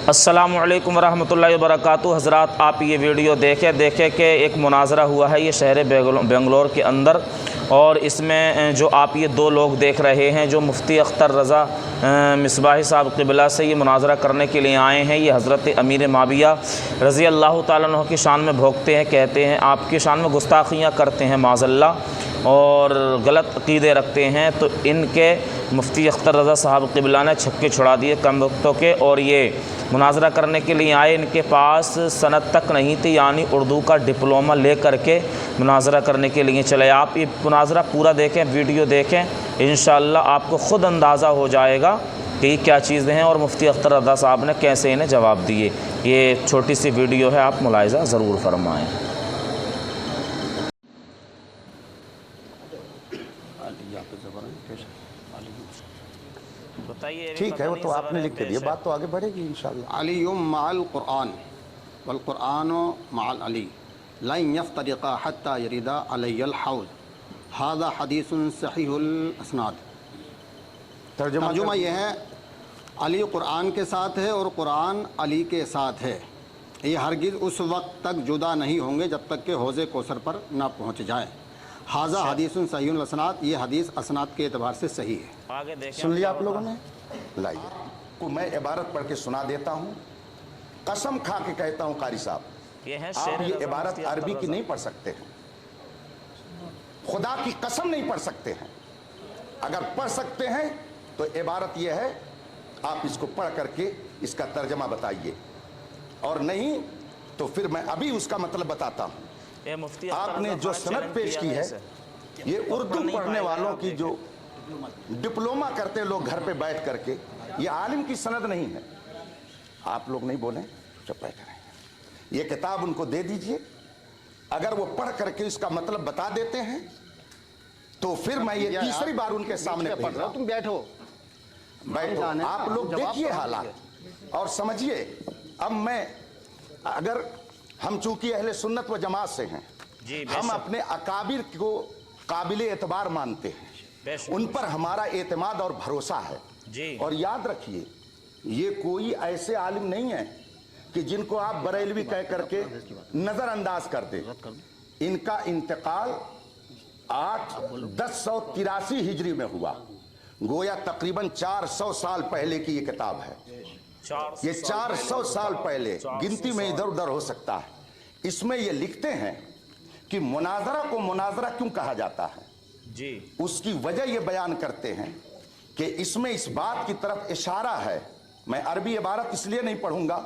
अस्सलामु अलैकुम वरहमतुल्लाहि वबरकातुहू। हज़रात, आप ये वीडियो देखें कि एक मुनाजरा हुआ है ये शहर बेंगलोर के अंदर, और इसमें जो आप ये दो लोग देख रहे हैं जो मुफ्ती अख्तर रज़ा मिसबाही साहब क़िबला से ये मुनाजरा करने के लिए आए हैं, ये हज़रत अमीर माविया रज़ी अल्लाह ताला अन्हु की शान में भोंकते हैं, कहते हैं आपकी शान में गुस्ताखियाँ करते हैं माज़अल्लाह और गलत अक़ीदे रखते हैं। तो इनके मुफ्ती अख्तर रज़ा साहब क़िबला ने छक्के छुड़ा दिए कम वक्तों के, और ये मुनाजरा करने के लिए आए। इनके पास सनद तक नहीं थी, यानी उर्दू का डिप्लोमा ले करके मुनाजरा करने के लिए चले। आप ये मुनाजरा पूरा देखें, वीडियो देखें, इंशाअल्लाह आपको ख़ुद अंदाज़ा हो जाएगा कि ये क्या चीज़ें हैं और मुफ्ती अख्तर रज़ा साहब ने कैसे इन्हें जवाब दिए। ये छोटी सी वीडियो है, आप मुलाहिज़ा ज़रूर फरमाएँ। ठीक है, वो तो आपने लिख के दिया, बात तो आगे बढ़ेगी इंशाअल्लाह। अलीयुम मअल कुरान वल कुरानो मअल अली लन यफ्तरिका हत्ता यरिदा अलैयल हौज़ हाज़ा हदीसुन सहीहुल अस्नाद। तर्जुमा ये है, अली कुरान के साथ है और कुरान अली के साथ है। ये हरगिज़ उस वक्त तक जुदा नहीं होंगे जब तक कि हौज़े कौसर पर ना पहुँच जाए। हाज़ा हदीसुन सहीहुल अस्नाद, ये हदीस अस्नाद के एतबार से सही है। आगे देखें। सुन लिया आप लोगों ने? लाइए को मैं इबारत पढ़ के सुना देता हूँ, कसम खा के कहता हूँ कारी साहब, आप ये इबारत अरबी की नहीं पढ़ सकते हैं, खुदा की कसम नहीं पढ़ सकते हैं। अगर पढ़ सकते हैं तो इबारत ये है, आप इसको पढ़ करके इसका तर्जमा बताइए, और नहीं तो फिर मैं अभी उसका मतलब बताता हूँ। आपने जो सनद पेश की है, ये उर्दू पढ़ने वालों की जो डिप्लोमा करते लोग घर पे बैठ करके, ये आलिम की सनद नहीं है। आप लोग नहीं बोलें, चुप बैठे रहें। ये किताब उनको दे दीजिए, अगर वो पढ़ करके इसका मतलब बता देते हैं तो फिर मैं ये तीसरी बार उनके सामने पढ़ रहा हूं। तुम बैठो। आप लोग देखिए हालात और समझिए। अब मैं, अगर हम चूंकि अहले सुन्नत व जमात से हैं, हम अपने अकाबिर को काबिल एतबार मानते हैं, उन पर हमारा एतमाद और भरोसा है जी। और याद रखिए, ये कोई ऐसे आलिम नहीं है कि जिनको आप बरेलवी कह करके नजरअंदाज कर दें। इनका इंतकाल 1083 हिजरी में हुआ, गोया तकरीबन 400 साल पहले की ये किताब है। ये 400 साल पहले, गिनती में इधर उधर हो सकता है। इसमें ये लिखते हैं कि मुनाजरा को मुनाजरा क्यों कहा जाता है जी। उसकी वजह ये बयान करते हैं कि इसमें इस बात की तरफ इशारा है। मैं अरबी इबारत इसलिए नहीं पढ़ूंगा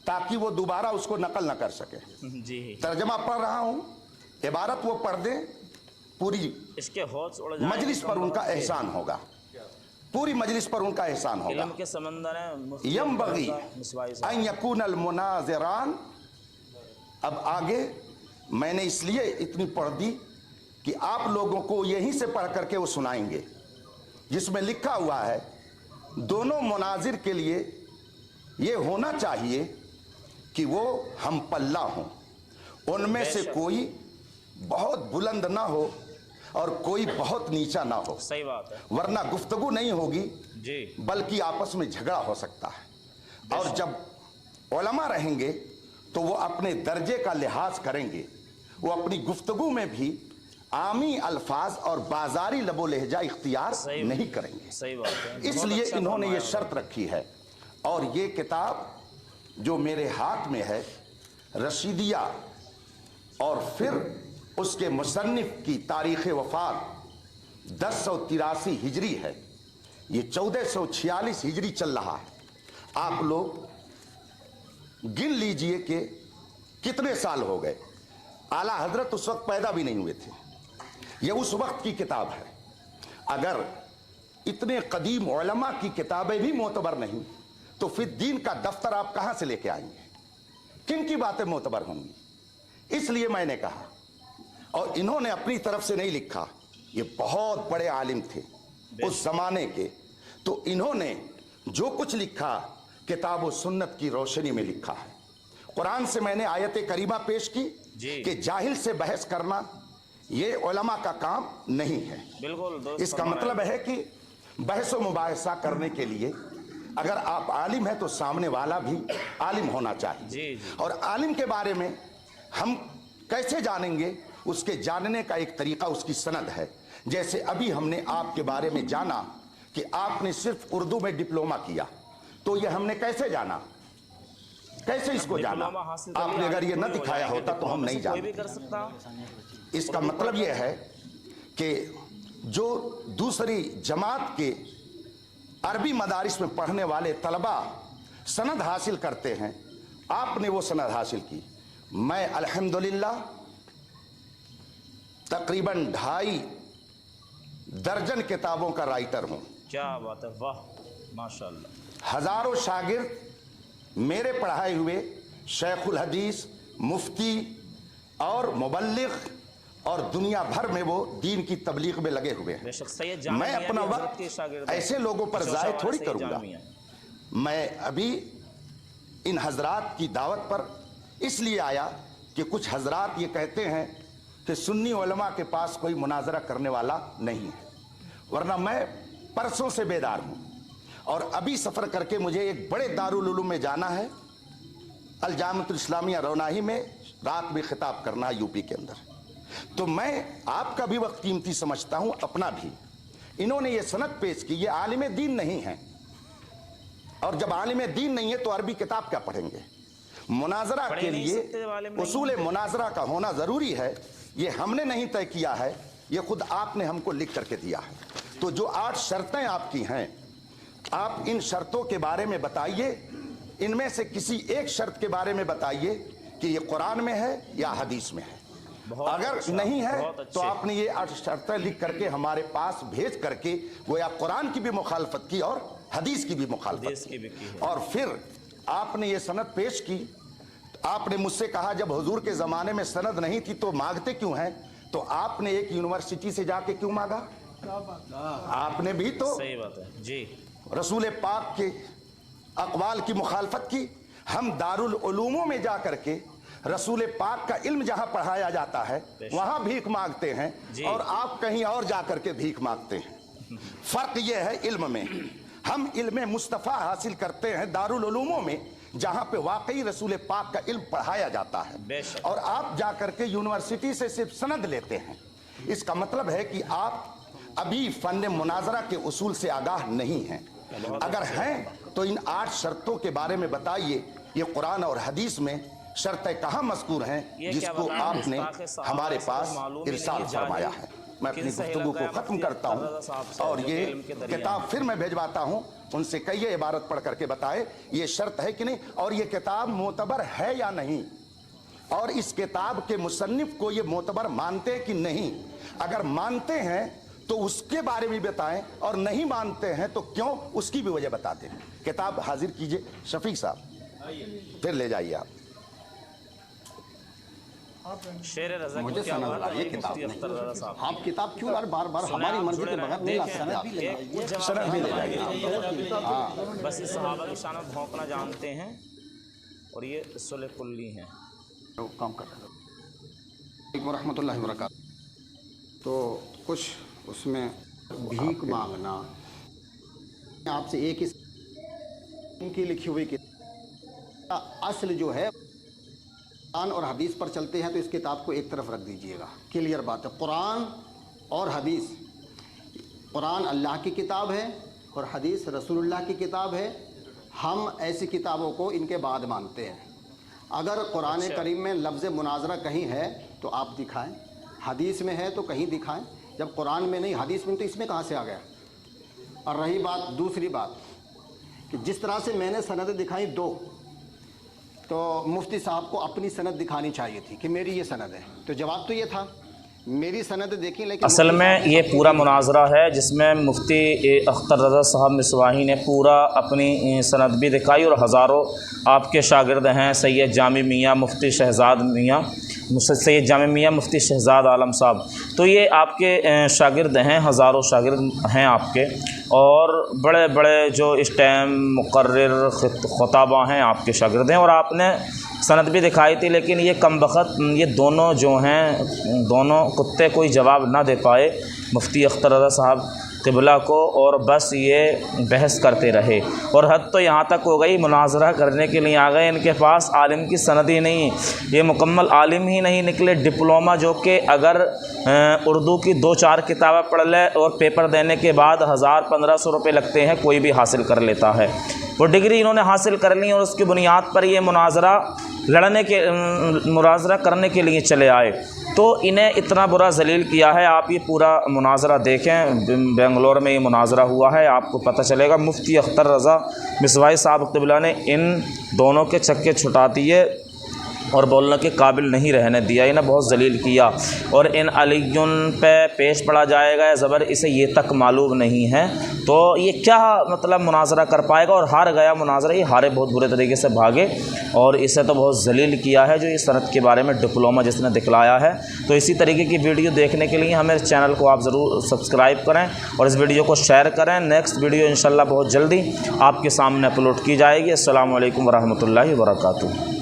ताकि वो दोबारा उसको नकल न कर सके जी। तर्जमा पढ़ रहा हूं, इबारत वो पढ़ दे, पूरी इसके मजलिस पर उनका एहसान होगा, पूरी मजलिस पर उनका एहसान होगा। यंबगी अन यकूनल मुनाज़िरान। अब आगे मैंने इसलिए इतनी पढ़ दी कि आप लोगों को यहीं से पढ़ करके वो सुनाएंगे, जिसमें लिखा हुआ है दोनों मुनाजिर के लिए ये होना चाहिए कि वो हम पल्ला हों, उनमें से कोई बहुत बुलंद ना हो और कोई बहुत नीचा ना हो। सही बात है, वरना गुफ्तगू नहीं होगी जी, बल्कि आपस में झगड़ा हो सकता है। और जब उलमा रहेंगे तो वो अपने दर्जे का लिहाज करेंगे, वो अपनी गुफ्तगू में भी आमी अल्फाज और बाजारी लबो लहजा इख्तियार नहीं करेंगे। सही बात है। इसलिए इन्होंने ये शर्त रखी है। और ये किताब जो मेरे हाथ में है, रशीदिया, और फिर उसके मुसन्निफ की तारीख़ वफ़ात 1083 हिजरी है, ये 1446 हिजरी चल रहा है। आप लोग गिन लीजिए कि कितने साल हो गए। आला हजरत उस वक्त पैदा भी नहीं हुए थे। ये उस वक्त की किताब है। अगर इतने कदीम उलमा की किताबें भी मोतबर नहीं, तो फिर दीन का दफ्तर आप कहां से लेके आएंगे? किन की बातें मोतबर होंगी? इसलिए मैंने कहा, और इन्होंने अपनी तरफ से नहीं लिखा, ये बहुत बड़े आलिम थे उस जमाने के, तो इन्होंने जो कुछ लिखा किताब व सुन्नत की रोशनी में लिखा है। कुरान से मैंने आयत करीमा पेश की कि जाहिल से बहस करना ये उलमा का काम नहीं है। बिल्कुल, इसका मतलब है कि बहस व मुबाहिसा करने के लिए अगर आप आलिम हैं तो सामने वाला भी आलिम होना चाहिए। जी। और आलिम के बारे में हम कैसे जानेंगे, उसके जानने का एक तरीका उसकी सनद है। जैसे अभी हमने आपके बारे में जाना कि आपने सिर्फ उर्दू में डिप्लोमा किया, तो ये हमने कैसे जाना, कैसे इसको जाना? आपने अगर ये न दिखाया होता तो हम नहीं जानते। इसका मतलब ये है कि जो दूसरी जमात के अरबी मदारिस में पढ़ने वाले तलबा सनद हासिल करते हैं, आपने वो सनद हासिल की। मैं अल्हम्दुलिल्लाह तकरीबन 2.5 दर्जन किताबों का राइटर हूं। क्या बात है, वाह माशाअल्लाह। हजारों शागिर्द मेरे पढ़ाए हुए शेखुल हदीस, मुफ्ती और मुबल्लिग और दुनिया भर में वो दीन की तबलीग में लगे हुए हैं। मैं अपना वक्त ऐसे लोगों पर ज़ाय थोड़ी करूंगा। मैं अभी इन हजरात की दावत पर इसलिए आया कि कुछ हजरात ये कहते हैं कि सुन्नी उलमा के पास कोई मुनाजरा करने वाला नहीं है, वरना मैं परसों से बेदार हूं और अभी सफ़र करके मुझे एक बड़े दारुल उलूम में जाना है। अल जामिअतुल इस्लामिया रौनाही में रात में खिताब करना है यूपी के अंदर। तो मैं आपका भी वक्त कीमती समझता हूं, अपना भी। इन्होंने ये सनद पेश की, ये आलिम दीन नहीं है, और जब आलिम दीन नहीं है तो अरबी किताब क्या पढ़ेंगे? मुनाजरा के लिए उसूल मुनाजरा का होना ज़रूरी है। ये हमने नहीं तय किया है, ये खुद आपने हमको लिख करके दिया है। तो जो 8 शर्तें आपकी हैं, आप इन शर्तों के बारे में बताइए। इनमें से किसी एक शर्त के बारे में बताइए कि ये कुरान में है या हदीस में है। अगर नहीं है तो आपने ये 8 शर्तें लिख करके हमारे पास भेज करके वो या कुरान की भी मुखालफत की और हदीस की भी मुखालफत की, और फिर आपने ये सनद पेश की। आपने मुझसे कहा जब हुजूर के ज़माने में सनद नहीं थी तो मांगते क्यों हैं? तो आपने एक यूनिवर्सिटी से जाके क्यों मांगा? आपने भी तो सही बात है जी, रसूल पाक के अक़वाल की मुखालफत की। हम दारुल उलूमों में जा करके रसूल पाक का इल्म जहां पढ़ाया जाता है वहां भीख मांगते हैं, और आप कहीं और जा करके भीख मांगते हैं। फर्क यह है इल्म में, हम इल्म मुस्तफ़ा हासिल करते हैं दारुल उलूमों में जहां पे वाकई रसूल पाक का इल्म पढ़ाया जाता है, और आप जा करके यूनिवर्सिटी से सिर्फ सनद लेते हैं। इसका मतलब है कि आप अभी फन मुनाजरा के उसूल से आगाह नहीं हैं। अगर हैं तो इन 8 शर्तों के बारे में बताइए। ये कुरान और हदीस में शर्तें कहाँ मज़कूर हैं जिसको आपने हमारे पास इरसाल फरमाया है? मैं अपनी गुफ्तगू को ख़त्म करता हूँ और ये किताब फिर मैं भेजवाता हूँ, उनसे कहिए इबारत पढ़ करके बताए ये शर्त है कि नहीं, और ये किताब मोतबर है या नहीं, और इस किताब के मुसन्निफ को ये मोतबर मानते कि नहीं। अगर मानते हैं तो उसके बारे में बताएं, और नहीं मानते हैं तो क्यों, उसकी भी वजह बता दें। किताब हाजिर कीजिए शफीक साहब, फिर ले जाइए आप। मुझे सनद ला, ये किताब नहीं। आप किताब क्यों बार बार हमारी मर्जी के बगैर नहीं ला सकते? सनद भी ले जाइए। हाँ, बस इस सहाबा की शान भौंकना जानते हैं, और ये सुलह कुल्ली हैं। काम कर रहे हैं रहमतुल्लाहि व बरकातहू। तो कुछ उसमें भीख मांगना, आपसे एक ही उनकी लिखी हुई किताब असल जो है कुरान और हदीस पर चलते हैं, तो इस किताब को एक तरफ रख दीजिएगा। क्लियर बात है, कुरान और हदीस, कुरान अल्लाह की किताब है और हदीस रसूलुल्लाह की किताब है। हम ऐसी किताबों को इनके बाद मानते हैं। अगर कुरान करीम में लफ्ज़ मुनाजरा कहीं है तो आप दिखाएं, हदीस में है तो कहीं दिखाएं। जब कुरान में नहीं, हदीस में, तो इसमें कहाँ से आ गया? और रही बात, दूसरी बात कि जिस तरह से मैंने सनद दिखाई 2, तो मुफ्ती साहब को अपनी सनद दिखानी चाहिए थी कि मेरी ये सनद है। तो जवाब तो ये था मेरी सनद देखी, लेकिन असल में ये पूरा मुनाजरा है जिसमें मुफ्ती अख्तर रज़ा साहब मिसवाही ने पूरा अपनी सनद भी दिखाई, और हज़ारों आपके शागिर्द हैं। सैयद जामी मियाँ, मुफ्ती शहज़ाद मियाँ, सैयद जामी मियाँ, मुफ्ती शहज़ाद आलम साहब, तो ये आपके शागिर्द हैं, हज़ारों शागिर्द हैं आपके, और बड़े बड़े जो इस टाइम मुकर्रिर ख़ुताबा हैं आपके शागिर्द हैं। और आपने सनद भी दिखाई थी, लेकिन ये कम बख़त ये दोनों जो हैं, दोनों कुत्ते कोई जवाब ना दे पाए, मुफ्ती अख्तर रज़ा साहब قبلہ کو اور بس یہ بحث کرتے رہے، اور حد تو یہاں تک ہو گئی مناظرہ کرنے کے لیے آ گئے، ان کے پاس عالم کی سند ہی نہیں، یہ مکمل عالم ہی نہیں نکلے، ڈپلومہ جو کہ اگر اردو کی 2-4 کتابیں پڑھ لے اور پیپر دینے کے بعد 1000-1500 روپے لگتے ہیں، کوئی بھی حاصل کر لیتا ہے، وہ ڈگری انہوں نے حاصل کر لی اور اس کی بنیاد پر یہ مناظرہ کرنے کے لیے چلے آئے، تو انہیں اتنا برا ذلیل کیا ہے۔ آپ یہ پورا مناظرہ دیکھیں، بنگلور میں یہ مناظرہ ہوا ہے، آپ کو پتہ چلے گا۔ مفتی اختر رضا مصباحی صاحب قبلہ نے ان دونوں کے چکے چھٹا دیے اور بولنے کے قابل نہیں رہنے دیا، انہیں بہت ذلیل کیا، اور ان علیون پہ پیش پڑا جائے گا زبر، اسے یہ تک معلوم نہیں ہے، تو یہ کیا مطلب مناظرہ کر پائے گا، اور ہار گیا مناظرہ، یہ ہارے بہت برے طریقے سے بھاگے، اور اسے تو بہت ذلیل کیا ہے جو اس سند کے بارے میں ڈپلومہ جس نے دکھلایا ہے۔ تو اسی طریقے کی ویڈیو دیکھنے کے لیے ہمیں چینل کو آپ ضرور سبسکرائب کریں اور اس ویڈیو کو شیئر کریں۔ نیکسٹ ویڈیو انشاءاللہ بہت جلدی آپ کے سامنے اپلوڈ کی جائے گی۔ السلام علیکم ورحمۃ اللہ وبرکاتہ۔